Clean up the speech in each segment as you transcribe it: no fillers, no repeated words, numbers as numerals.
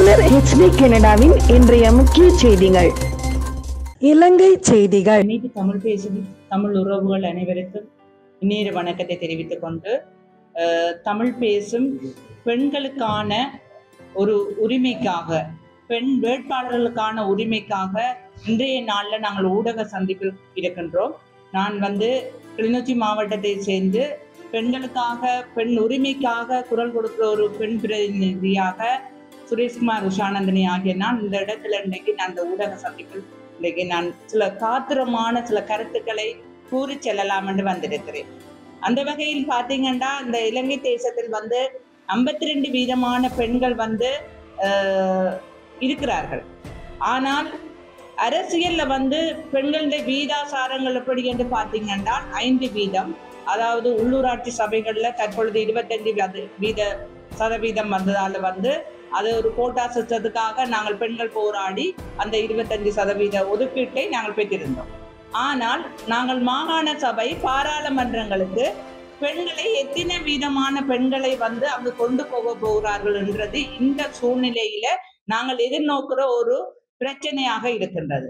மலர் HD கனடாவின் இன்றைய முக்கிய செய்திகள். இலங்கை செய்திகள். இன்னைக்கு தமிழ் பேசும் தமிழ் உறவுகள் அனைவருக்கும் இந்நேர வணக்கத்தை தெரிவித்துக் கொண்டு, தமிழ் பேசும் பெண்களுக்கான ஒரு உரிமைக்காக, பெண் வேட்பாளர்களுக்கான உரிமைக்காக இன்றைய நாளில் நாங்கள் ஊடக சந்திப்பில் இருக்கின்றோம். நான் கிளிநொச்சி மாவட்டத்தை சேர்ந்து பெண்களுக்காக, பெண் உரிமைக்காக குரல் கொடுக்கிற ஒரு பெண் பிரதிநிதியாக சுரேஷ்குமார் உஷானந்தினி ஆகிய நான் இந்த இடத்துல இன்றைக்கு நான் இந்த ஊடக சந்திப்பில் இன்றைக்கு நான் சில காத்திரமான சில கருத்துக்களை கூறி செல்லலாம் என்று வந்திருக்கிறேன். அந்த வகையில் பார்த்தீங்கன்னா, இந்த இலங்கை தேசத்தில் 52% பெண்கள் இருக்கிறார்கள். ஆனால் அரசியல்ல பெண்களுடைய வீதாசாரங்கள் எப்படி என்று பார்த்தீங்கன்னா 5%, அதாவது உள்ளூராட்சி சபைகள்ல தற்பொழுது 25% வந்ததால அது ஒரு கோட்டா சிஸ்டத்துக்காக நாங்கள் பெண்கள் போராடி அந்த 25% ஒதுக்கீட்டை நாங்கள் பெற்றிருந்தோம். ஆனால் நாங்கள் மாகாண சபை பாராளுமன்றங்களுக்கு பெண்களை எத்தனை வீதமான பெண்களை அங்கு கொண்டு போக போகிறார்கள் என்றது இந்த சூழ்நிலையில நாங்கள் எதிர்நோக்கிற ஒரு பிரச்சனையாக இருக்கின்றது.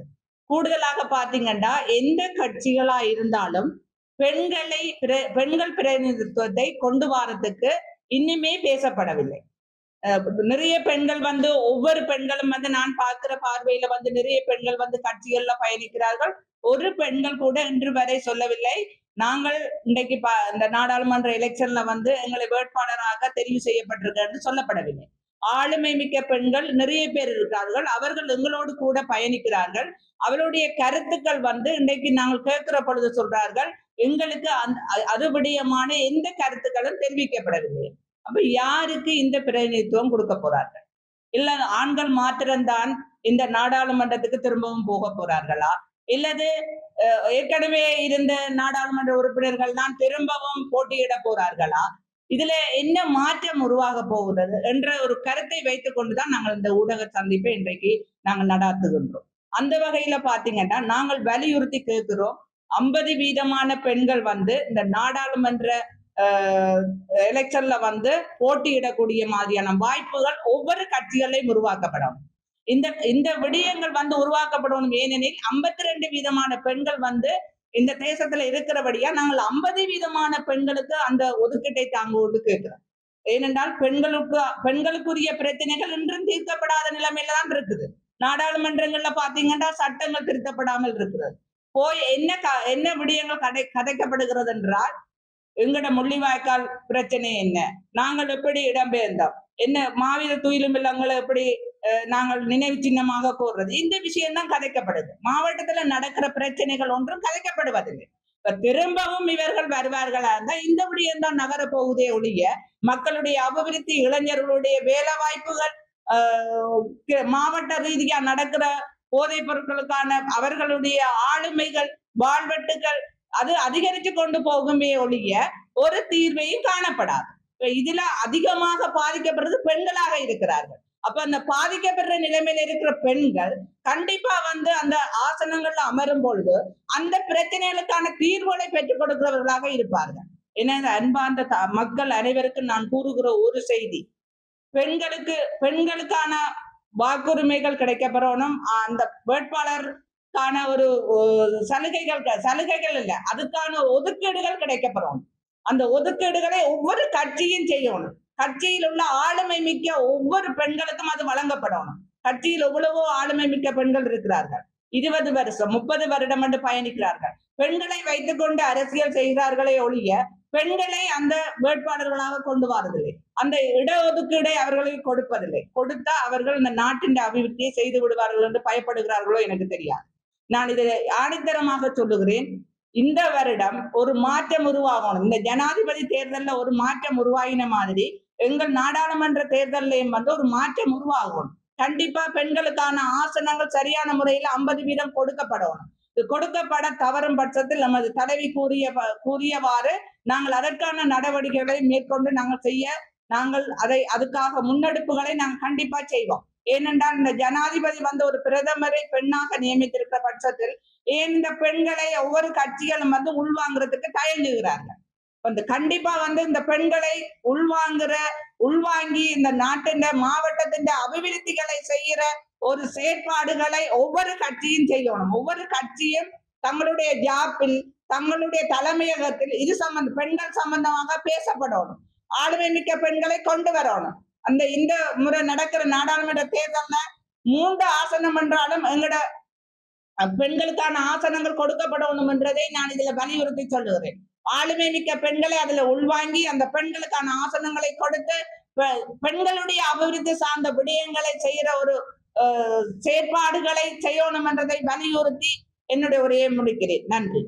கூடுதலாக பார்த்தீங்கன்னா, எந்த கட்சிகளா இருந்தாலும் பெண்கள் பிரதிநிதித்துவத்தை கொண்டு வரதுக்கு இன்னுமே பேசப்படவில்லை. நிறைய பெண்கள் ஒவ்வொரு பெண்களும் நான் பார்க்கிற பார்வையில நிறைய பெண்கள் கட்சிகள்ல பயணிக்கிறார்கள். ஒரு பெண்கள் கூட இன்று வரை சொல்லவில்லை, நாங்கள் இன்றைக்கு இந்த நாடாளுமன்ற எலெக்ஷன்ல எங்களை வேட்பாளராக தெரிவு செய்யப்பட்டிருக்கிறது சொல்லப்படவில்லை. ஆளுமை மிக்க பெண்கள் நிறைய பேர் இருக்கிறார்கள். அவர்கள் எங்களோடு கூட பயணிக்கிறார்கள். அவருடைய கருத்துக்கள் இன்றைக்கு நாங்கள் கேட்கிற பொழுது சொல்றார்கள், எங்களுக்கு அது விடயமான எந்த கருத்துக்களும் தெரிவிக்கப்படவில்லை. அப்ப யாருக்கு இந்த பிரதிநிதித்துவம் கொடுக்க போறார்கள்? இல்ல ஆண்கள் மாத்திரம்தான் இந்த நாடாளுமன்றத்துக்கு திரும்பவும் போக போறார்களா? இல்லது ஏற்கனவே இருந்த நாடாளுமன்ற உறுப்பினர்கள் தான் திரும்பவும் போட்டியிட போறார்களா? இதுல என்ன மாற்றம் உருவாக போகிறது என்ற ஒரு கருத்தை வைத்துக் கொண்டுதான் நாங்கள் இந்த ஊடக சந்திப்பை இன்றைக்கு நாங்கள் நடாத்துகின்றோம். அந்த வகையில பாத்தீங்கன்னா, நாங்கள் வலியுறுத்தி கேட்கிறோம், 50% பெண்கள் இந்த நாடாளுமன்ற எலெக்ஷன்ல போட்டியிடக்கூடிய மாதிரியான வாய்ப்புகள் ஒவ்வொரு கட்சிகளையும் உருவாக்கப்படும். இந்த விடயங்கள் உருவாக்கப்படணும். ஏனெனில் 52% பெண்கள் இந்த தேசத்துல இருக்கிறபடியா நாங்கள் 50% பெண்களுக்கு அந்த ஒதுக்கீட்டை தாங்குவது கேட்கிறோம். ஏனென்றால் பெண்களுக்குரிய பிரச்சனைகள் இன்றும் தீர்க்கப்படாத நிலைமையில தான் இருக்குது. நாடாளுமன்றங்கள்ல பாத்தீங்கன்னா சட்டங்கள் திருத்தப்படாமல் இருக்கிறது. போய் என்ன விடயங்கள் கதைக்கப்படுகிறது என்றால், எங்கட முள்ளிவாய்க்கால் பிரச்சனை என்ன, நாங்கள் எப்படி இடம்பெயர்ந்தோம், என்ன மாவீர துயிலும் இல்லங்களை எப்படி நாங்கள் நினைவு சின்னமாக கோர்றது, இந்த விஷயம் தான் கதைக்கப்படுது. மாவட்டத்துல நடக்கிற பிரச்சனைகள் ஒன்றும் கதைக்கப்படுவதில்லை. இப்ப திரும்பவும் இவர்கள் வருவார்களா இருந்தால் இந்த விடயம் தான் நகர போகுதே ஒழிய, மக்களுடைய அபிவிருத்தி, இளைஞர்களுடைய வேலை வாய்ப்புகள், மாவட்ட ரீதியா நடக்கிற போதைப் பொருட்களுக்கான அவர்களுடைய ஆளுமைகள், வாழ்வெட்டுகள் அது அதிகரித்து கொண்டு போகுமே ஒழிய ஒரு தீர்வையும் காணப்படாது. இதுல அதிகமாக பாதிக்கப்படுறது பெண்களாக இருக்கிறார்கள். அப்ப அந்த பாதிக்கப்படுற நிலைமையில இருக்கிற பெண்கள் கண்டிப்பா அந்த ஆசனங்கள்ல அமரும் பொழுது அந்த பிரச்சனைகளுக்கான தீர்வுகளை பெற்றுக் கொடுக்கிறவர்களாக இருப்பார்கள். ஏன்னா, அன்பார்ந்த மக்கள் அனைவருக்கும் நான் கூறுகிற ஒரு செய்தி, பெண்களுக்கான வாக்குரிமைகள் கிடைக்கப்பெறணும். அந்த வேட்பாளருக்கான ஒரு சலுகைகள் இல்ல, அதுக்கான ஒதுக்கீடுகள் கிடைக்கப்பெறணும். அந்த ஒதுக்கீடுகளை ஒவ்வொரு கட்சியும் செய்யணும். கட்சியில் உள்ள ஆளுமை மிக்க ஒவ்வொரு பெண்களுக்கும் அது வழங்கப்படணும். கட்சியில் எவ்வளவோ ஆளுமை மிக்க பெண்கள் இருக்கிறார்கள். 20 வருஷம் 30 வருடம் என்று பயணிக்கிறார்கள். பெண்களை வைத்துக் கொண்டு அரசியல் செய்கிறார்களே ஒழிய பெண்களை அந்த வேட்பாளர்களாக கொண்டு வரதில்லை. அந்த இடஒதுக்கீடை அவர்களுக்கு கொடுப்பதில்லை. கொடுத்தா அவர்கள் இந்த நாட்டின் அபிவிருத்தியை செய்து விடுவார்கள் என்று பயப்படுகிறார்களோ எனக்கு தெரியாது. நான் இதை ஆணித்தரமாக சொல்லுகிறேன், இந்த வருடம் ஒரு மாற்றம் உருவாகணும். இந்த ஜனாதிபதி தேர்தல்ல ஒரு மாற்றம் உருவாகின மாதிரி எங்கள் நாடாளுமன்ற தேர்தலையும் ஒரு மாற்றம் உருவாகணும். கண்டிப்பா பெண்களுக்கான ஆசனங்கள் சரியான முறையில 50% கொடுக்கப்படணும். கொடுக்கப்பட தவறும் பட்சத்தில் நமது தலைவி கூறியவாறு நாங்கள் அதற்கான நடவடிக்கைகளை மேற்கொண்டு நாங்கள் அதுக்காக முன்னெடுப்புகளை நாங்கள் கண்டிப்பா செய்வோம். ஏனென்றால் இந்த ஜனாதிபதி ஒரு பிரதமரை பெண்ணாக நியமித்திருக்கிற பட்சத்தில் ஏன் இந்த பெண்களை ஒவ்வொரு கட்சிகளும் உள்வாங்கிறதுக்கு தயங்குகிறார்கள். கண்டிப்பா இந்த பெண்களை உள்வாங்கி இந்த நாட்டின் மாவட்டத்தின் அபிவிருத்திகளை செய்யற ஒரு செயற்பாடுகளை ஒவ்வொரு கட்சியும் செய்யணும். ஒவ்வொரு கட்சியும் தங்களுடைய ஜாப்பில் தங்களுடைய தலைமையகத்தில் இது பெண்கள் சம்பந்தமாக பேசப்படணும். ஆளுமை மிக்க பெண்களை கொண்டு வரணும். இந்த முறை நடக்கிற நாடாளுமன்ற தேர்தல்ல 3 ஆசனம் என்றாலும் எங்கட பெண்களுக்கான ஆசனங்கள் கொடுக்கப்படணும் என்றதை நான் இதுல வலியுறுத்தி சொல்லுகிறேன். ஆளுமை மிக்க பெண்களை அதுல உள்வாங்கி அந்த பெண்களுக்கான ஆசனங்களை கொடுத்து பெண்களுடைய அபிவிருத்தி சார்ந்த விடயங்களை செய்யற ஒரு செயற்பாடுகளை செய்யணும் என்றதை வலியுறுத்தி என்னுடைய உரையை முடிக்கிறேன். நன்றி.